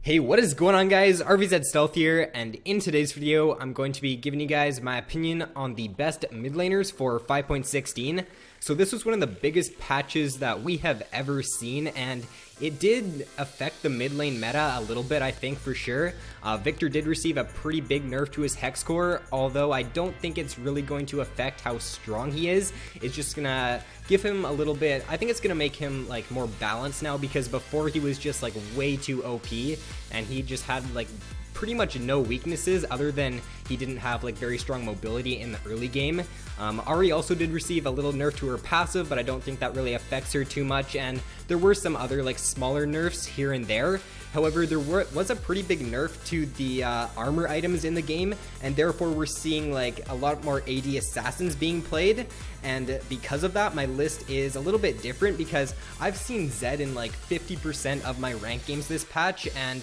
Hey, what is going on, guys? RvzStealth here, and in today's video, I'm going to be giving you guys my opinion on the best mid laners for 5.16. So this was one of the biggest patches that we have ever seen, and it did affect the mid lane meta a little bit, I think, for sure. Victor did receive a pretty big nerf to his Hex core, although I don't think it's really going to affect how strong he is. It's just gonna give him a little bit, I think it's gonna make him like more balanced now, because before he was just like way too OP, and he just had like pretty much no weaknesses other than he didn't have like very strong mobility in the early game. Ahri also did receive a little nerf to her passive, but I don't think that really affects her too much, and there were some other like smaller nerfs here and there. However, there was a pretty big nerf to the armor items in the game, and therefore we're seeing like a lot more AD assassins being played, and because of that my list is a little bit different, because I've seen Zed in like 50% of my rank games this patch, and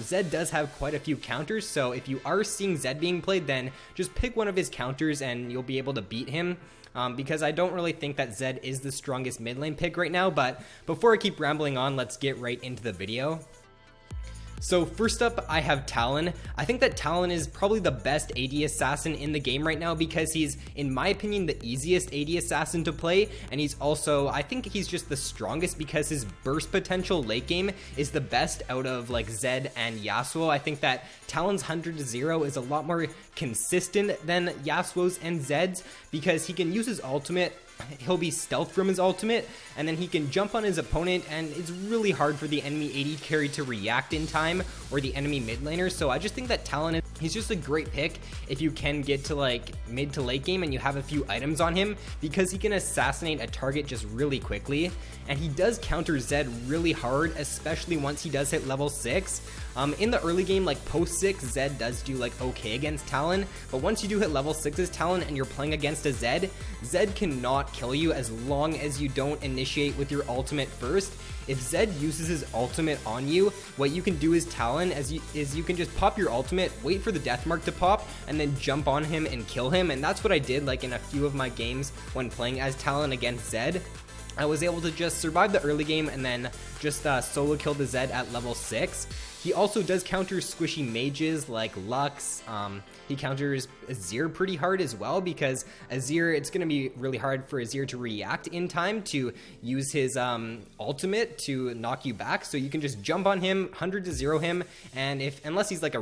Zed does have quite a few counters, so if you are seeing Zed being played, then just pick one of his counters and you'll be able to beat him. Because I don't really think that Zed is the strongest mid lane pick right now. But before I keep rambling on, let's get right into the video. So first up, I have Talon. I think that Talon is probably the best AD assassin in the game right now, because he's, in my opinion, the easiest AD assassin to play, and he's also, I think he's just the strongest because his burst potential late game is the best out of like Zed and Yasuo. I think that Talon's 100-0 is a lot more consistent than Yasuo's and Zed's, because he can use his ultimate. He'll be stealth from his ultimate, and then he can jump on his opponent, and it's really hard for the enemy AD carry to react in time, or the enemy mid laner. So I just think that Talon, he's just a great pick if you can get to like mid to late game and you have a few items on him, because he can assassinate a target just really quickly, and he does counter Zed really hard, especially once he does hit level 6. In the early game, like post 6, Zed does do like okay against Talon, but once you do hit level 6's Talon and you're playing against a Zed, Zed cannot kill you as long as you don't initiate with your ultimate first. If Zed uses his ultimate on you, what you can do as Talon is you can just pop your ultimate, wait for the death mark to pop, and then jump on him and kill him. And that's what I did like in a few of my games when playing as Talon against Zed. I was able to just survive the early game and then just solo kill the Zed at level 6. He also does counter squishy mages like Lux. He counters Azir pretty hard as well, because Azir, it's going to be really hard for Azir to react in time to use his ultimate to knock you back. So you can just jump on him, 100-0 him, and unless he's like a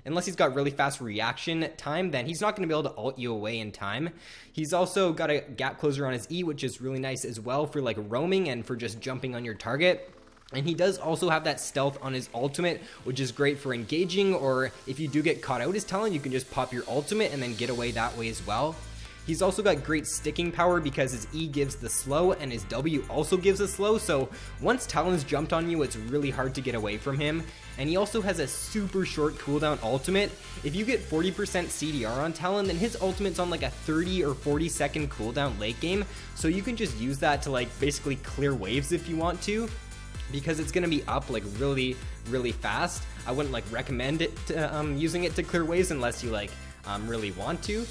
unless he's got really fast reaction time, then he's not going to be able to ult you away in time. He's also got a gap closer on his E, which is really nice as well for like roaming and for just jumping on your target. And he does also have that stealth on his ultimate, which is great for engaging, or if you do get caught out as Talon, you can just pop your ultimate and then get away that way as well. He's also got great sticking power because his E gives the slow and his W also gives the slow, so once Talon's jumped on you, it's really hard to get away from him. And he also has a super short cooldown ultimate. If you get 40% CDR on Talon, then his ultimate's on like a 30 or 40 second cooldown late game, so you can just use that to like basically clear waves if you want to, because it's going to be up like really fast. I wouldn't like recommend it to, using it to clear waves unless you like really want to,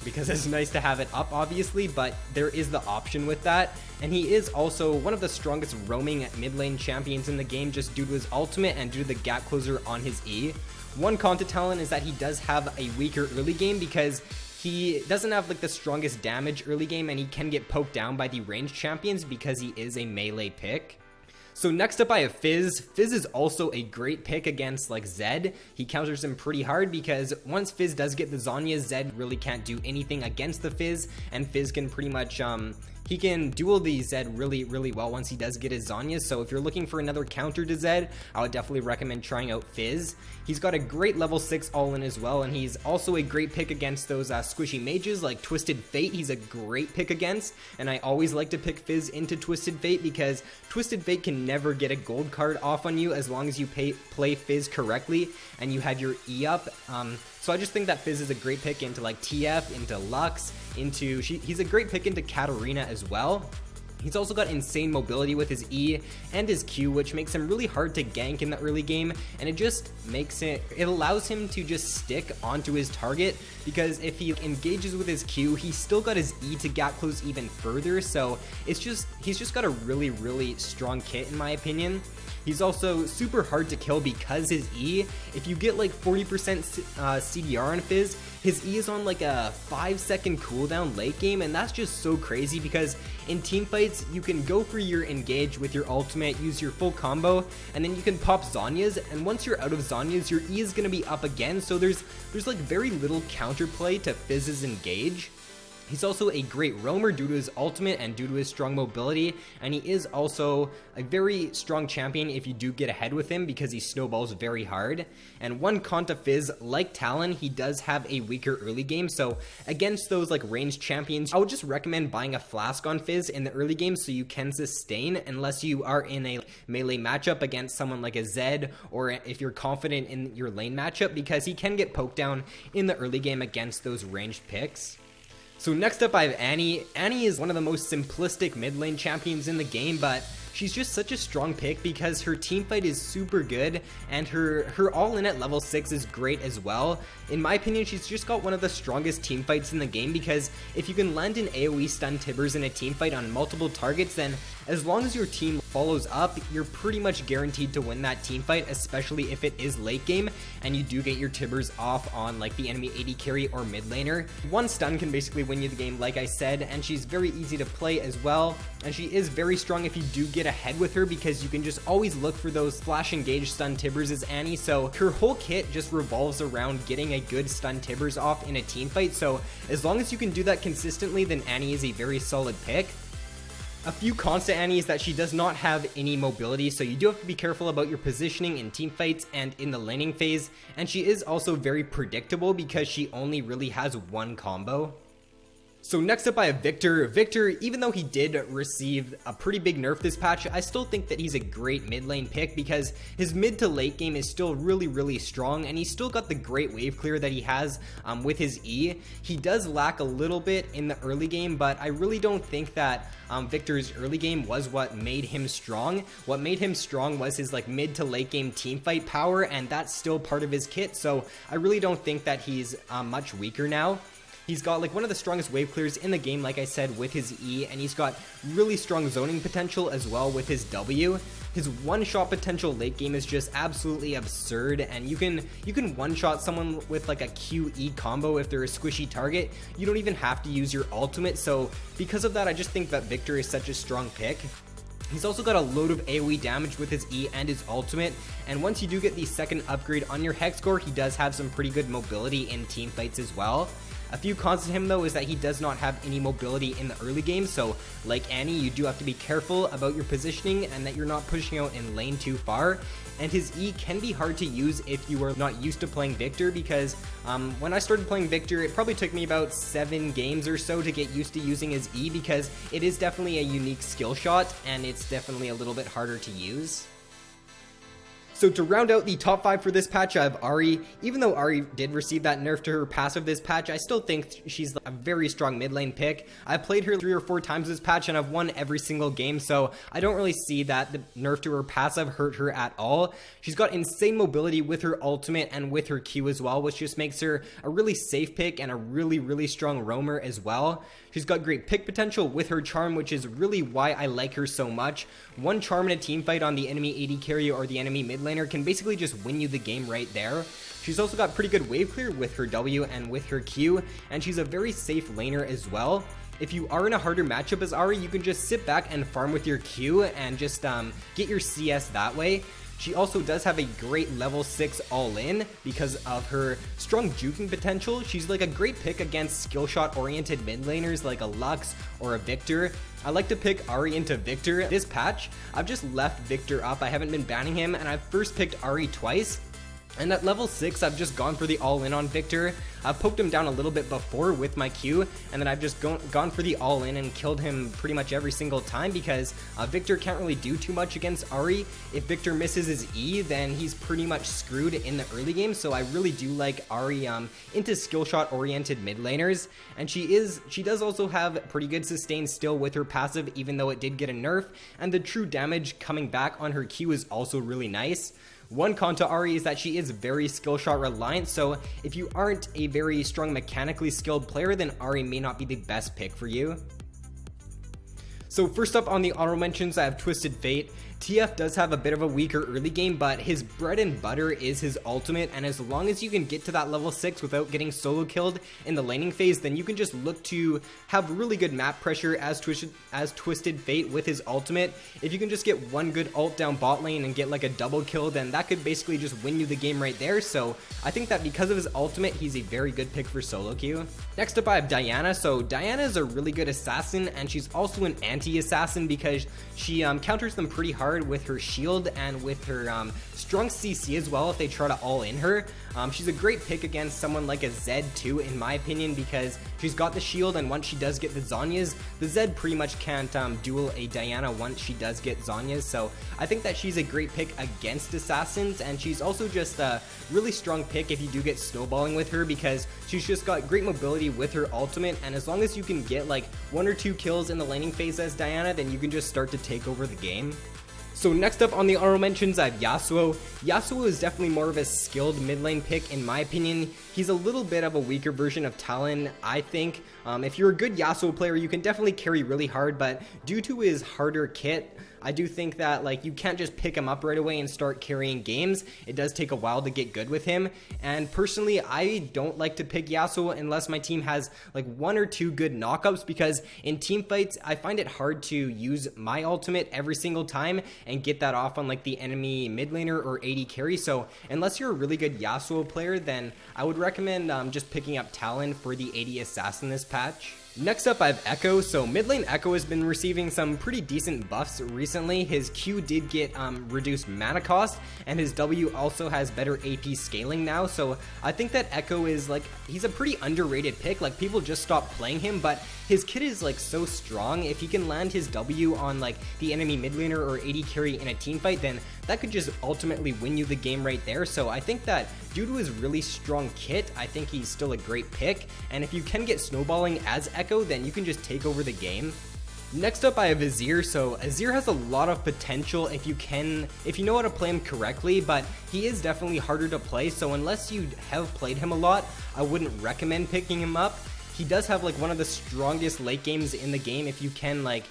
because it's nice to have it up obviously, but there is the option with that. And he is also one of the strongest roaming mid lane champions in the game, just due to his ultimate and due to the gap closer on his E. One con to Talon is that he does have a weaker early game, because he doesn't have like the strongest damage early game, and he can get poked down by the ranged champions because he is a melee pick. So next up I have Fizz. Fizz is also a great pick against like Zed. He counters him pretty hard, because once Fizz does get the Zhonya, Zed really can't do anything against the Fizz, and Fizz can pretty much he can duel the Zed really well once he does get his Zhonya. So if you're looking for another counter to Zed, I would definitely recommend trying out Fizz. He's got a great level 6 all-in as well, and he's also a great pick against those squishy mages like Twisted Fate. He's a great pick against, and I always like to pick Fizz into Twisted Fate, because Twisted Fate can never get a gold card off on you as long as you play Fizz correctly and you have your E up. So I just think that Fizz is a great pick into like TF, into Lux, he's a great pick into Katarina as well. He's also got insane mobility with his E and his Q, which makes him really hard to gank in the early game, and it allows him to just stick onto his target, because if he engages with his Q, he's still got his E to gap close even further, so he's just got a really strong kit in my opinion. He's also super hard to kill because his E, if you get like 40% CDR on Fizz, his E is on like a 5-second cooldown late game, and that's just so crazy because in team fights, you can go for your engage with your ultimate, use your full combo, and then you can pop Zhonya's, and once you're out of Zhonya's, your E is going to be up again, so there's like very little counterplay to Fizz's engage. He's also a great roamer due to his ultimate and due to his strong mobility, and he is also a very strong champion if you do get ahead with him because he snowballs very hard. And one con to Fizz, like Talon, he does have a weaker early game, so against those like ranged champions, I would just recommend buying a flask on Fizz in the early game so you can sustain unless you are in a melee matchup against someone like a Zed, or if you're confident in your lane matchup, because he can get poked down in the early game against those ranged picks. So next up I have Annie. Annie is one of the most simplistic mid lane champions in the game, but she's just such a strong pick because her team fight is super good, and her all-in at level 6 is great as well. In my opinion, she's just got one of the strongest team fights in the game, because if you can land an AoE stun Tibbers in a team fight on multiple targets, then as long as your team follows up, you're pretty much guaranteed to win that team fight, especially if it is late game and you do get your Tibbers off on like the enemy AD carry or mid laner. One stun can basically win you the game, like I said, and she's very easy to play as well, and she is very strong if you do get ahead with her, because you can just always look for those flash engage stun Tibbers as Annie. So her whole kit just revolves around getting a good stun Tibbers off in a team fight, so as long as you can do that consistently, then Annie is a very solid pick. A few cons to Annie is that she does not have any mobility, so you do have to be careful about your positioning in team fights and in the laning phase, and she is also very predictable because she only really has one combo. So next up I have Victor. Victor, even though he did receive a pretty big nerf this patch, I still think that he's a great mid lane pick because his mid to late game is still really strong, and he's still got the great wave clear that he has with his E. He does lack a little bit in the early game, but I really don't think that Victor's early game was what made him strong. What made him strong was his like mid to late game team fight power, and that's still part of his kit, so I really don't think that he's much weaker now. He's got like one of the strongest wave clears in the game, like I said, with his E, and he's got really strong zoning potential as well with his W. His one-shot potential late game is just absolutely absurd, and you can one-shot someone with like a QE combo if they're a squishy target. You don't even have to use your ultimate, so because of that, I just think that Victor is such a strong pick. He's also got a load of AoE damage with his E and his ultimate, and once you do get the second upgrade on your Hex Core, he does have some pretty good mobility in team fights as well. A few cons to him though is that he does not have any mobility in the early game, so like Annie, you do have to be careful about your positioning and that you're not pushing out in lane too far. And his E can be hard to use if you are not used to playing Victor, because when I started playing Victor, it probably took me about 7 games or so to get used to using his E, because it is definitely a unique skill shot and it's definitely a little bit harder to use. So to round out the top 5 for this patch, I have Ahri. Even though Ahri did receive that nerf to her passive this patch, I still think she's a very strong mid lane pick. I've played her 3 or 4 times this patch and I've won every single game, so I don't really see that the nerf to her passive hurt her at all. She's got insane mobility with her ultimate and with her Q as well, which just makes her a really safe pick and a really strong roamer as well. She's got great pick potential with her charm, which is really why I like her so much. One charm in a team fight on the enemy AD carry or the enemy mid laner can basically just win you the game right there. She's also got pretty good wave clear with her W and with her Q, and she's a very safe laner as well. If you are in a harder matchup as Ahri, you can just sit back and farm with your Q and just get your CS that way. She also does have a great level 6 all-in because of her strong juking potential. She's like a great pick against skill shot oriented mid laners like a Lux or a Victor. I like to pick Ahri into Victor. This patch, I've just left Victor up. I haven't been banning him, and I've first picked Ahri twice. And at level 6, I've just gone for the all-in on Victor. I've poked him down a little bit before with my Q, and then I've just gone for the all-in and killed him pretty much every single time because Victor can't really do too much against Ahri. If Victor misses his E, then he's pretty much screwed in the early game, so I really do like Ahri into skill shot oriented mid laners. And she does also have pretty good sustain still with her passive, even though it did get a nerf, and the true damage coming back on her Q is also really nice. One con to Ahri is that she is very skill shot reliant, so if you aren't a very strong mechanically skilled player, then Ahri may not be the best pick for you. So first up on the honorable mentions, I have Twisted Fate. TF does have a bit of a weaker early game, but his bread and butter is his ultimate, and as long as you can get to that level 6 without getting solo killed in the laning phase, then you can just look to have really good map pressure as Twisted Fate with his ultimate. If you can just get one good ult down bot lane and get like a double kill, then that could basically just win you the game right there. So I think that because of his ultimate, he's a very good pick for solo queue. Next up I have Diana. So Diana is a really good assassin, and she's also an anti-assassin because she counters them pretty hard with her shield and with her strong CC as well if they try to all in her. She's a great pick against someone like a Zed too, in my opinion, because she's got the shield, and once she does get the Zhonya's, the Zed pretty much can't duel a Diana once she does get Zhonya's. So I think that she's a great pick against assassins, and she's also just a really strong pick if you do get snowballing with her because she's just got great mobility with her ultimate, and as long as you can get like 1 or 2 kills in the laning phase as Diana, then you can just start to take over the game. So next up on the honorable mentions, I have Yasuo. Yasuo is definitely more of a skilled mid lane pick in my opinion. He's a little bit of a weaker version of Talon, I think. If you're a good Yasuo player, you can definitely carry really hard, but due to his harder kit, I do think that like you can't just pick him up right away and start carrying games. It does take a while to get good with him, and personally I don't like to pick Yasuo unless my team has like 1 or 2 good knockups, because in team fights I find it hard to use my ultimate every single time and get that off on like the enemy mid laner or AD carry. So unless you're a really good Yasuo player, then I would recommend just picking up Talon for the AD assassin this patch. Next up I have Echo. So mid lane Echo has been receiving some pretty decent buffs recently. His Q did get reduced mana cost, and his W also has better AP scaling now. So I think that Echo is like, he's a pretty underrated pick. Like people just stopped playing him, but his kit is like so strong. If he can land his W on like the enemy mid laner or AD carry in a team fight, then that could just ultimately win you the game right there. So I think that due to his really strong kit, I think he's still a great pick, and if you can get snowballing as Echo, then you can just take over the game. Next up I have Azir. So Azir has a lot of potential if you know how to play him correctly, but he is definitely harder to play, so unless you have played him a lot, I wouldn't recommend picking him up. He does have like one of the strongest late games in the game if you can like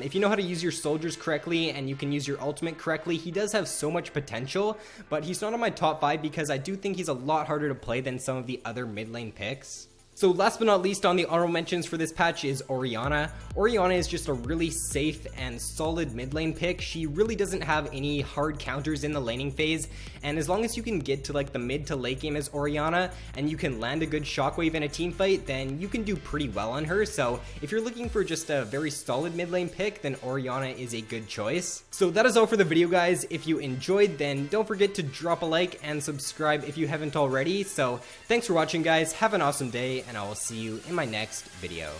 if you know how to use your soldiers correctly and you can use your ultimate correctly. He does have so much potential, but he's not on my top 5 because I do think he's a lot harder to play than some of the other mid lane picks. So last but not least on the honorable mentions for this patch is Orianna. Orianna is just a really safe and solid mid lane pick. She really doesn't have any hard counters in the laning phase, and as long as you can get to like the mid to late game as Orianna and you can land a good shockwave in a team fight, then you can do pretty well on her. So if you're looking for just a very solid mid lane pick, then Orianna is a good choice. So that is all for the video, guys. If you enjoyed, then don't forget to drop a like and subscribe if you haven't already. So thanks for watching, guys. Have an awesome day, and I will see you in my next video.